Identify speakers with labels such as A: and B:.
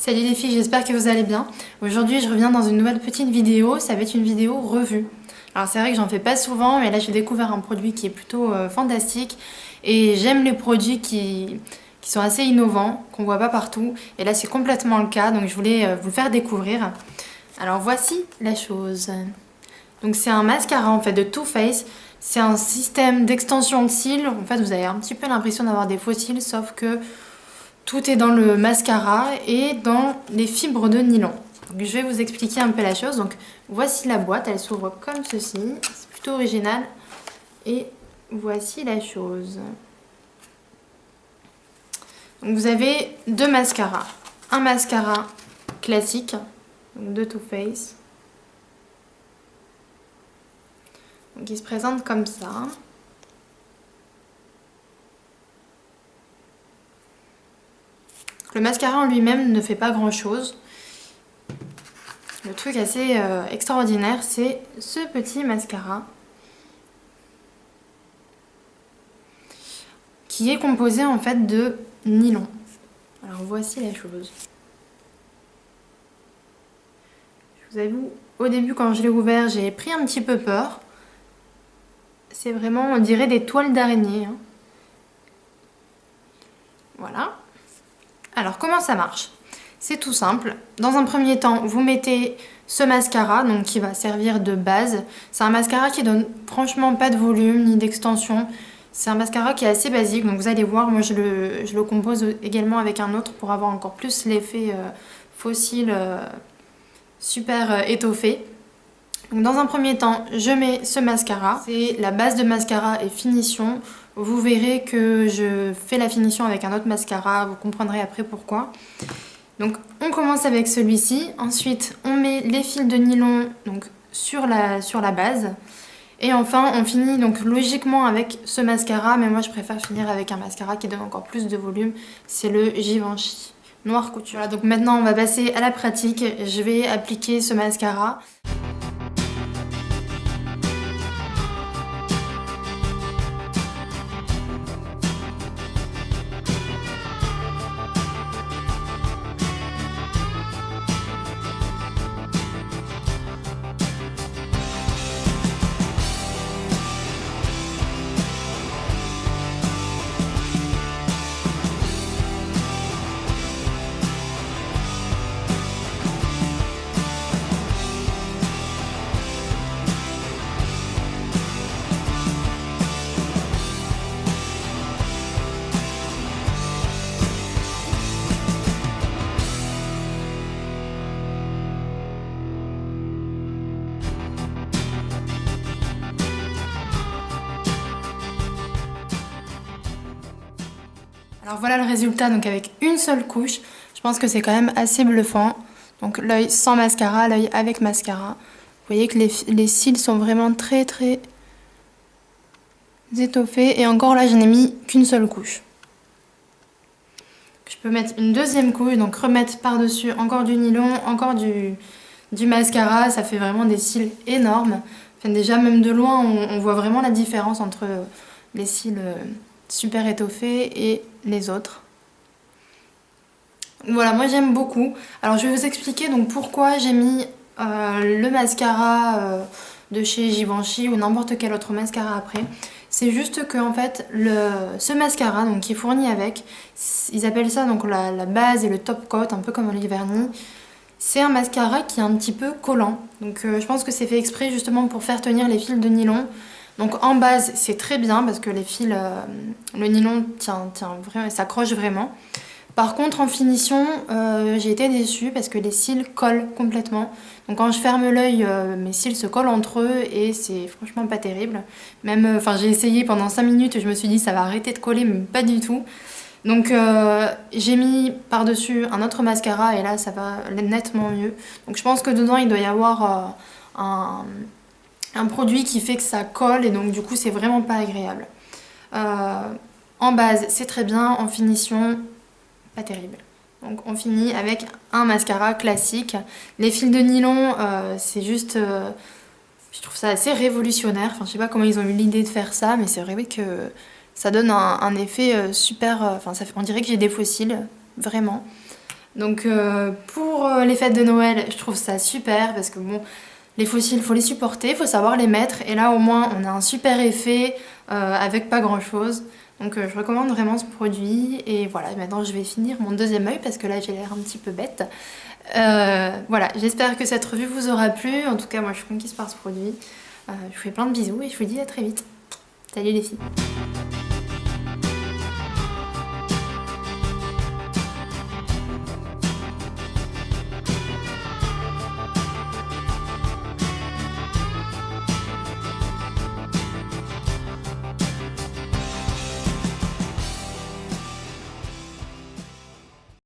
A: Salut les filles, j'espère que vous allez bien. Aujourd'hui je reviens dans une nouvelle petite vidéo, ça va être une vidéo revue. Alors c'est vrai que j'en fais pas souvent, mais là j'ai découvert un produit qui est plutôt fantastique. Et j'aime les produits qui sont assez innovants, qu'on voit pas partout. Et là c'est complètement le cas, donc je voulais vous le faire découvrir. Alors voici la chose. Donc c'est un mascara en fait de Too Faced. C'est un système d'extension de cils. En fait vous avez un petit peu l'impression d'avoir des faux cils, sauf que tout est dans le mascara et dans les fibres de nylon. Donc, je vais vous expliquer un peu la chose. Donc voici la boîte, elle s'ouvre comme ceci. C'est plutôt original. Et voici la chose. Donc, vous avez deux mascaras. Un mascara classique, donc de Too Faced. Donc il se présente comme ça. Le mascara en lui-même ne fait pas grand chose. Le truc assez extraordinaire, c'est ce petit mascara qui est composé en fait de nylon. Alors voici la chose. Je vous avoue, au début quand je l'ai ouvert, j'ai pris un petit peu peur. C'est vraiment, on dirait des toiles d'araignée. Hein. Voilà. Alors comment ça marche? C'est tout simple. Dans un premier temps, vous mettez ce mascara, donc qui va servir de base. C'est un mascara qui donne franchement pas de volume ni d'extension. C'est un mascara qui est assez basique, donc vous allez voir, moi je le compose également avec un autre pour avoir encore plus l'effet fossile super étoffé. Donc dans un premier temps, je mets ce mascara. C'est la base de mascara et finition. Vous verrez que je fais la finition avec un autre mascara, vous comprendrez après pourquoi. Donc on commence avec celui-ci, ensuite on met les fils de nylon donc, sur la base. Et enfin on finit donc logiquement avec ce mascara, mais moi je préfère finir avec un mascara qui donne encore plus de volume, c'est le Givenchy Noir Couture. Voilà, donc maintenant on va passer à la pratique, je vais appliquer ce mascara. Alors voilà le résultat, donc avec une seule couche, je pense que c'est quand même assez bluffant. Donc l'œil sans mascara, l'œil avec mascara. Vous voyez que les cils sont vraiment très étoffés. Et encore là, je n'ai mis qu'une seule couche. Je peux mettre une deuxième couche, donc remettre par-dessus encore du nylon, encore du mascara. Ça fait vraiment des cils énormes. Enfin, déjà même de loin, on voit vraiment la différence entre les cils super étoffés et les autres. Voilà, moi j'aime beaucoup. Alors je vais vous expliquer donc pourquoi j'ai mis le mascara de chez Givenchy ou n'importe quel autre mascara après. C'est juste que en fait ce mascara donc, qui est fourni avec, ils appellent ça donc la base et le top coat, un peu comme un vernis. C'est un mascara qui est un petit peu collant. Donc je pense que c'est fait exprès justement pour faire tenir les fils de nylon. Donc en base c'est très bien parce que les fils, le nylon s'accroche vraiment. Par contre en finition j'ai été déçue parce que les cils collent complètement. Donc quand je ferme l'œil mes cils se collent entre eux et c'est franchement pas terrible. Même, j'ai essayé pendant 5 minutes et je me suis dit ça va arrêter de coller mais pas du tout. Donc j'ai mis par dessus un autre mascara et là ça va nettement mieux. Donc je pense que dedans il doit y avoir un produit qui fait que ça colle et donc du coup c'est vraiment pas agréable. En base c'est très bien, en finition pas terrible. Donc on finit avec un mascara classique. Les fils de nylon c'est juste... je trouve ça assez révolutionnaire. Enfin je sais pas comment ils ont eu l'idée de faire ça, mais c'est vrai que ça donne un effet super... on dirait que j'ai des fossiles, vraiment. Donc pour les fêtes de Noël, je trouve ça super parce que bon, les fossiles, faut les supporter, faut savoir les mettre. Et là au moins on a un super effet avec pas grand chose. Donc je recommande vraiment ce produit. Et voilà, maintenant je vais finir mon deuxième œil parce que là j'ai l'air un petit peu bête. Voilà, j'espère que cette revue vous aura plu. En tout cas, moi je suis conquise par ce produit. Je vous fais plein de bisous et je vous dis à très vite. Salut les filles!